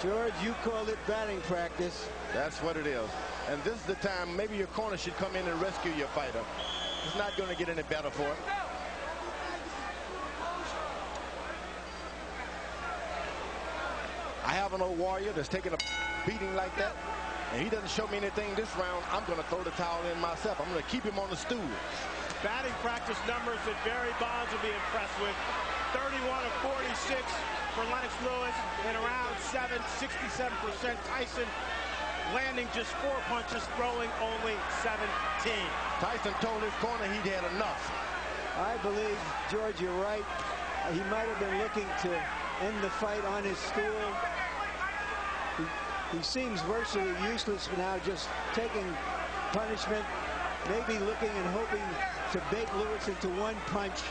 George, you called it batting practice. That's what it is. And this is the time maybe your corner should come in and rescue your fighter. It's not going to get any better for him. I have an old warrior that's taking a beating like that, and he doesn't show me anything this round. I'm going to throw the towel in myself. I'm going to keep him on the stool. Batting practice numbers that Barry Bonds will be impressed with. 31 of 46 for Lennox Lewis in around 67%. Tyson landing just 4 punches, throwing only 17. Tyson told his corner he'd had enough. I believe, George, you're right. He might have been looking to end the fight on his stool. He seems virtually useless now, just taking punishment, maybe looking and hoping to bait Lewis into one punch.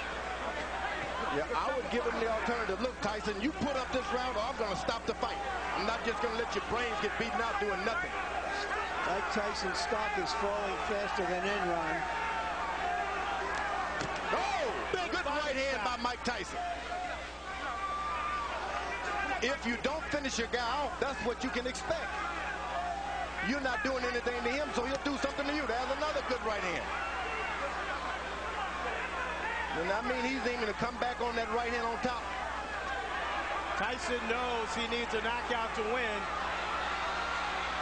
Yeah, I would give him the alternative. Look, Tyson, you put up this round or I'm going to stop the fight. I'm not just going to let your brains get beaten out doing nothing. Mike Tyson's stock is falling faster than Enron. Oh, good right hand by Mike Tyson. If you don't finish your guy off, that's what you can expect. You're not doing anything to him, so he'll do something to you. There's another good right hand. And I mean, he's aiming to come back on that right hand on top. Tyson knows he needs a knockout to win.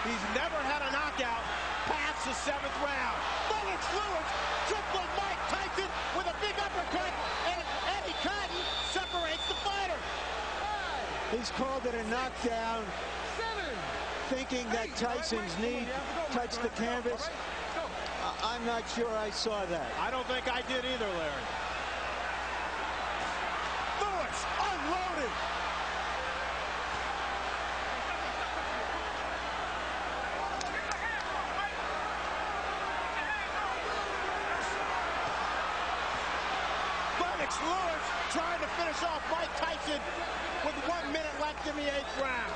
He's never had a knockout past the 7th round. Lennox Lewis tripling Mike Tyson with a big uppercut, and Eddie Cotton separates the fighter. He's called it a knockdown, thinking that Tyson's knee touched the canvas. I'm not sure I saw that. I don't think I did either, Larry. Lewis unloaded. Lennox Lewis trying to finish off Mike Tyson with 1 minute left in the 8th round.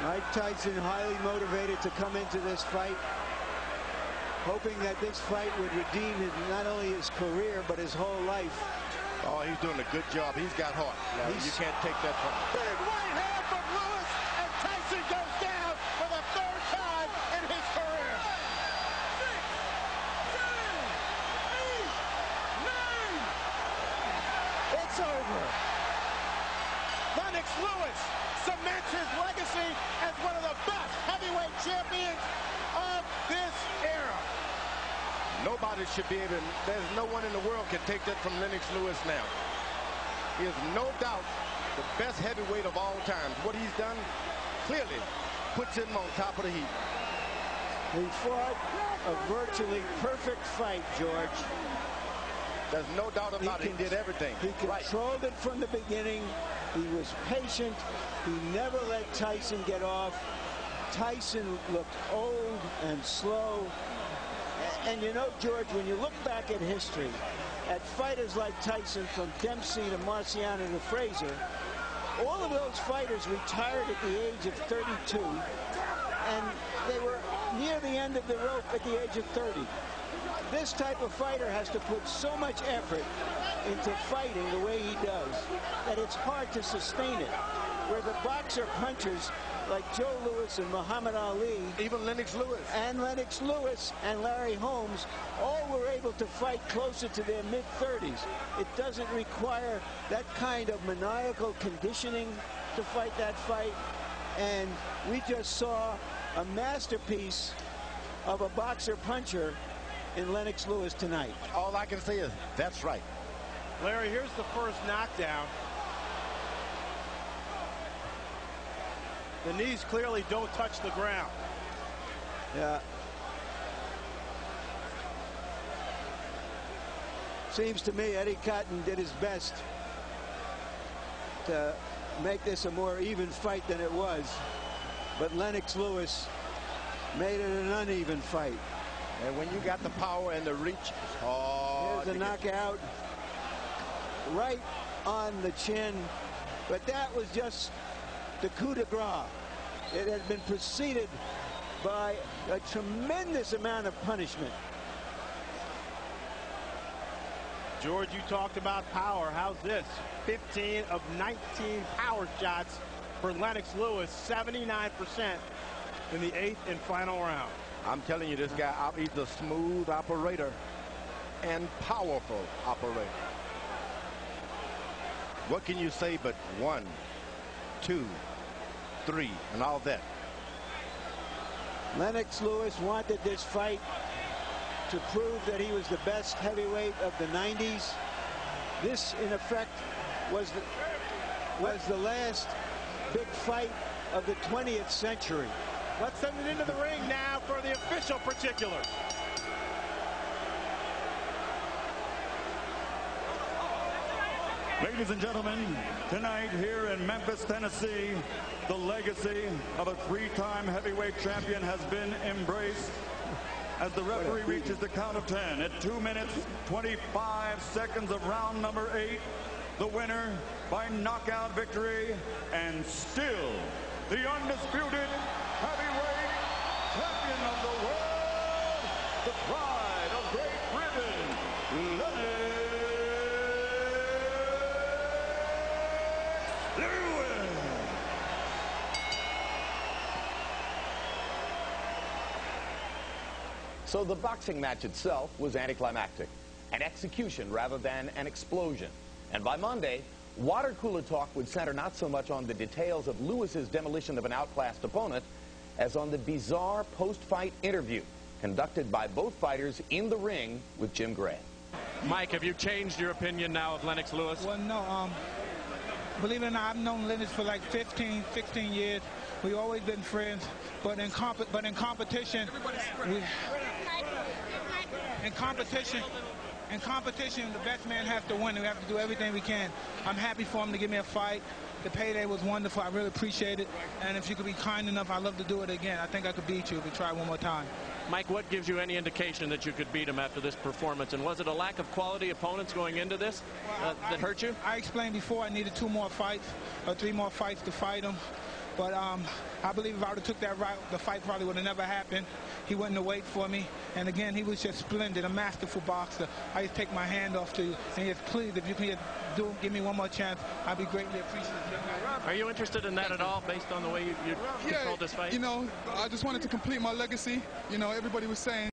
Mike Tyson highly motivated to come into this fight, hoping that this fight would redeem not only his career, but his whole life. Oh, he's doing a good job. He's got heart. You can't take that from him. Big right hand from Lewis, and Tyson goes down for the 3rd time in his career. 6, 7, 8, 9. It's over. Lennox Lewis cements his legacy as one of the best heavyweight champions of this era. Nobody should be able to, there's no one in the world can take that from Lennox Lewis now. He is no doubt the best heavyweight of all time. What he's done clearly puts him on top of the heap. He fought a virtually perfect fight, George. There's no doubt about it. He did everything. He controlled it from the beginning. He was patient. He never let Tyson get off. Tyson looked old and slow. And you know, George, when you look back at history, at fighters like Tyson, from Dempsey to Marciano to Frazier, all of those fighters retired at the age of 32, and they were near the end of the rope at the age of 30. This type of fighter has to put so much effort into fighting the way he does that it's hard to sustain it. Where the boxer punchers like Joe Louis and Muhammad Ali, even Lennox Lewis, and Larry Holmes, all were able to fight closer to their mid-30s. It doesn't require that kind of maniacal conditioning to fight that fight. And we just saw a masterpiece of a boxer puncher in Lennox Lewis tonight. All I can say is that's right. Larry, here's the first knockdown. The knees clearly don't touch the ground. Yeah. Seems to me Eddie Cotton did his best to make this a more even fight than it was. But Lennox Lewis made it an uneven fight. And when you got the power and the reach, it's hard. Here's a knockout right on the chin. But that was just the coup de grace. It had been preceded by a tremendous amount of punishment. George, you talked about power. How's this? 15 of 19 power shots for Lennox Lewis, 79% in the 8th and final round. I'm telling you, this guy, he's a smooth operator and powerful operator. What can you say but 1, 2, 3, and all that? Lennox Lewis wanted this fight to prove that he was the best heavyweight of the 90s. This, in effect, was the last big fight of the 20th century. Let's send it into the ring now for the official particulars. Ladies and gentlemen, tonight here in Memphis, Tennessee, the legacy of a 3-time heavyweight champion has been embraced as the referee reaches the count of 10 at 2 minutes, 25 seconds of round number 8. The winner by knockout victory and still the undisputed heavyweight champion of the world, the pride of Great Britain, Lennox Lewis. So the boxing match itself was anticlimactic, an execution rather than an explosion. And by Monday, water cooler talk would center not so much on the details of Lewis's demolition of an outclassed opponent as on the bizarre post-fight interview conducted by both fighters in the ring with Jim Gray. Mike, have you changed your opinion now of Lennox Lewis? Well, no. Believe it or not, I've known Lennox for like 15, 16 years. We've always been friends, but in competition, in competition, the best man has to win. We have to do everything we can. I'm happy for him to give me a fight. The payday was wonderful. I really appreciate it. And if you could be kind enough, I'd love to do it again. I think I could beat you if we try one more time. Mike, what gives you any indication that you could beat him after this performance? And was it a lack of quality opponents going into this that hurt you? I explained before I needed 2 more fights or 3 more fights to fight him. But I believe if I would have took that route, the fight probably would have never happened. He wouldn't have waited for me. And again, he was just splendid, a masterful boxer. I just take my hand off to you. And just please, if you can give me one more chance, I'd be greatly appreciative. Are you interested in that at all, based on the way you controlled this fight? You know, I just wanted to complete my legacy. You know, everybody was saying